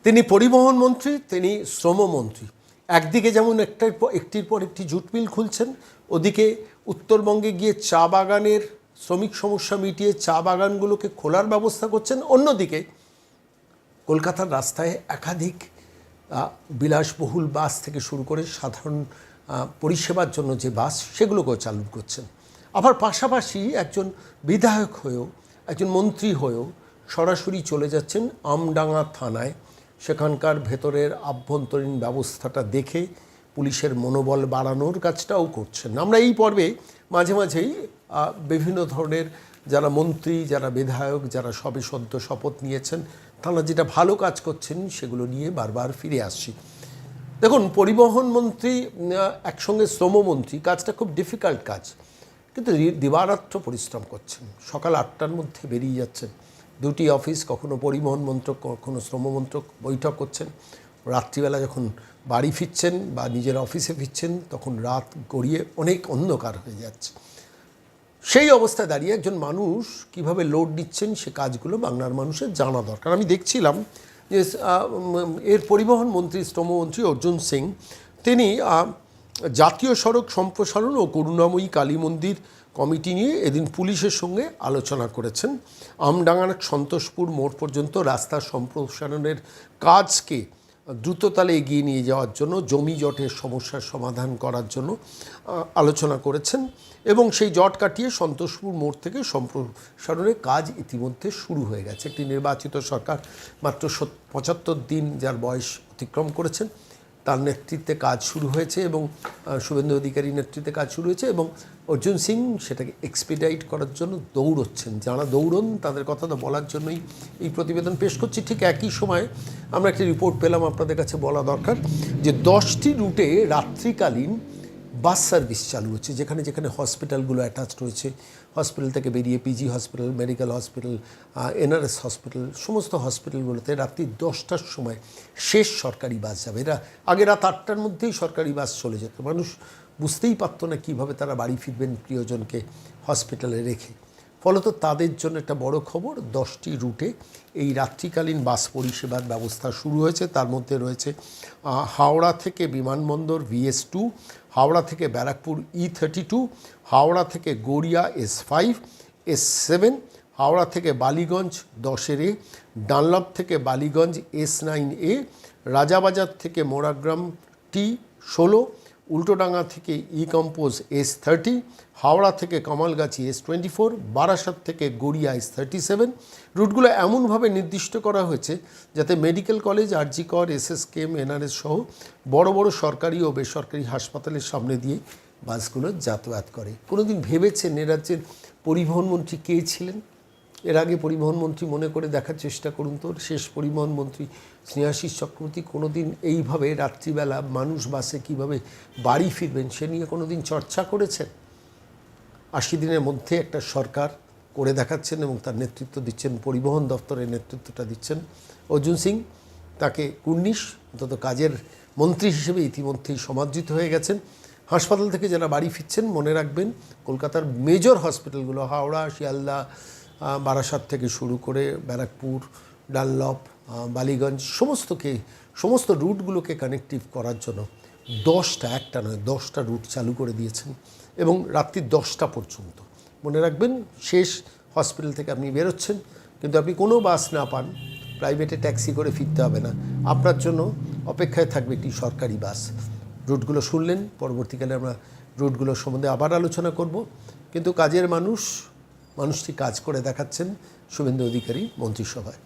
তিনি পরিবহন মন্ত্রী, তিনি শ্রমমন্ত্রী। একদিকে যেমন একটির পর একটি জুট মিল খুলছেন, ওদিকে উত্তরবঙ্গে গিয়ে চা বাগানের শ্রমিক সমস্যা মিটিয়ে চা বাগানগুলোকে খোলার ব্যবস্থা করছেন। অন্যদিকে কলকাতার রাস্তায় একাধিক বিলাসবহুল বাস থেকে শুরু করে সাধারণ পরিষেবার জন্য যে বাস, সেগুলোকেও চালু করছেন। আবার পাশাপাশি একজন বিধায়ক হয়েও, একজন মন্ত্রী হয়েও সরাসরি চলে যাচ্ছেন আমডাঙ্গা থানায়, সেখানকার ভেতরের আভ্যন্তরীণ ব্যবস্থাটা দেখে পুলিশের মনোবল বাড়ানোর কাজটাও করছেন। আমরা এই পর্বে মাঝে মাঝেই বিভিন্ন ধরনের যারা মন্ত্রী, যারা বিধায়ক, যারা সবে সদ্য শপথ নিয়েছেন, তারা যেটা ভালো কাজ করছেন সেগুলো নিয়ে বারবার ফিরে আসছি। দেখুন, পরিবহন মন্ত্রী একসঙ্গে শ্রমমন্ত্রী, কাজটা খুব ডিফিকাল্ট কাজ, কিন্তু দিবারাত্র পরিশ্রম করছেন। সকাল 8টার মধ্যে বেরিয়ে যাচ্ছেন, দুটি অফিস, কখনো পরিবহন মন্ত্রক, কখনো শ্রমমন্ত্রক বৈঠক করছেন। রাত্রিবেলা যখন বাড়ি ফিরছেন বা নিজের অফিসে ফিরছেন, তখন রাত গড়িয়ে অনেক অন্ধকার হয়ে যাচ্ছে। সেই অবস্থায় দাঁড়িয়ে একজন মানুষ কিভাবে লোড নিচ্ছেন, সে কাজগুলো বাংলার মানুষের জানা দরকার। আমি দেখছিলাম যে এর পরিবহন মন্ত্রী, শ্রমমন্ত্রী অর্জুন সিং, তিনি জাতীয় সড়ক সম্প্রসারণ ও করুণাময়ী কালী মন্দির কমিটি নিয়ে এদিন পুলিশের সঙ্গে আলোচনা করেছেন। আমডাঙ্গার সন্তোষপুর মোড় পর্যন্ত রাস্তা সম্প্রসারণের কাজকে দ্রুততালে এগিয়ে নিয়ে যাওয়ার জন্য, জমি জটের সমস্যার সমাধান করার জন্য আলোচনা করেছেন এবং সেই জট কাটিয়ে সন্তোষপুর মোড় থেকে সম্প্রসারণের কাজ ইতিমধ্যে শুরু হয়ে গেছে। একটি নির্বাচিত সরকার মাত্র 75 দিন যার বয়স অতিক্রম করেছেন, তার নেতৃত্বে কাজ শুরু হয়েছে এবং শুভেন্দু অধিকারীর নেতৃত্বে কাজ শুরু হয়েছে এবং অর্জুন সিং সেটাকে এক্সপিডাইট করার জন্য দৌড়চ্ছেন। যারা দৌড়ন তাদের কথা তো বলার জন্যই এই প্রতিবেদন পেশ করছি। ঠিক একই সময় আমরা একটি রিপোর্ট পেলাম, আপনাদের কাছে বলা দরকার, যে 10টি রুটে রাত্রিকালীন বাস সার্ভিস চালু হচ্ছে, যেখানে যেখানে হসপিটালগুলো অ্যাটাচড রয়েছে। হসপিটাল থেকে বেরিয়ে PG hospital, medical hospital, NRS hospital, সমস্ত হসপিটালগুলোতে রাত্রি 10টার সময় শেষ সরকারি বাস যাবে। এরা আগে রাত 8টার মধ্যেই সরকারি বাস চলে যেত, মানুষ বুঝতেই পারত না কীভাবে তারা বাড়ি ফিরবেন প্রিয়জনকে হসপিটালে রেখে। ফলত তাদের জন্য একটা বড় খবর, 10টি রুটে এই রাত্রিকালীন বাস পরিষেবার ব্যবস্থা শুরু হয়েছে। তার মধ্যে রয়েছে হাওড়া থেকে বিমানবন্দর VS2, হাওড়া থেকে ব্যারাকপুর E32, হাওড়া থেকে গড়িয়া S5, S7, হাওড়া থেকে বালিগঞ্জ 10A, ডানলপ থেকে বালিগঞ্জ S9A, রাজাবাজার থেকে মোরাগ্রাম T16, উল্টোডাঙ্গা থেকে কম্পোজ S30, হাওড়া থেকে কামালগাছি S24, বারাসাত থেকে গড়িয়া S37। রুটগুলো এমনভাবে নির্দিষ্ট করা হয়েছে যাতে মেডিকেল কলেজ, RG কর, SSKM, NRS সহ বড় বড় সরকারি ও বেসরকারি হাসপাতালের সামনে দিয়ে বাসগুলো যাতায়াত করে। কোনোদিন ভেবেছেন এ রাজ্যের পরিবহন মন্ত্রী কে ছিলেন? এর আগে পরিবহন মন্ত্রী মনে করে দেখার চেষ্টা করুন তো, শেষ পরিবহন মন্ত্রী স্নেহাশিস চক্রবর্তী কোনোদিন এইভাবে রাত্রিবেলা মানুষ বাসে কীভাবে বাড়ি ফিরবেন সে নিয়ে কোনোদিন চর্চা করেছেন? 80 দিনের মধ্যে একটা সরকার করে দেখাচ্ছেন এবং তার নেতৃত্ব দিচ্ছেন, পরিবহন দপ্তরের নেতৃত্বটা দিচ্ছেন অর্জুন সিং। তাকে কুর্নিশ, অন্তত কাজের মন্ত্রী হিসেবে ইতিমধ্যেই সমাদৃত হয়ে গেছেন। হাসপাতাল থেকে যারা বাড়ি ফিরছেন, মনে রাখবেন কলকাতার মেজর হসপিটালগুলো, হাওড়া, শিয়ালদা, বারাসাত থেকে শুরু করে ব্যারাকপুর, ডানলপ, বালিগঞ্জ, সমস্ত রুটগুলোকে কানেক্টিভ করার জন্য 10টা, একটা নয় 10টা রুট চালু করে দিয়েছেন এবং রাত্রি 10টা পর্যন্ত। মনে রাখবেন, শেষ হসপিটাল থেকে আপনি বেরোচ্ছেন, কিন্তু আপনি কোনো বাস না পান, প্রাইভেটে ট্যাক্সি করে ফিরতে হবে না, আপনার জন্য অপেক্ষায় থাকবে একটি সরকারি বাস। রুটগুলো শুনলেন, পরবর্তীকালে আমরা রুটগুলো সম্বন্ধে আবার আলোচনা করব। কিন্তু কাজের মানুষটি কাজ করে দেখাচ্ছেন শুভেন্দু অধিকারী মন্ত্রিসভায়।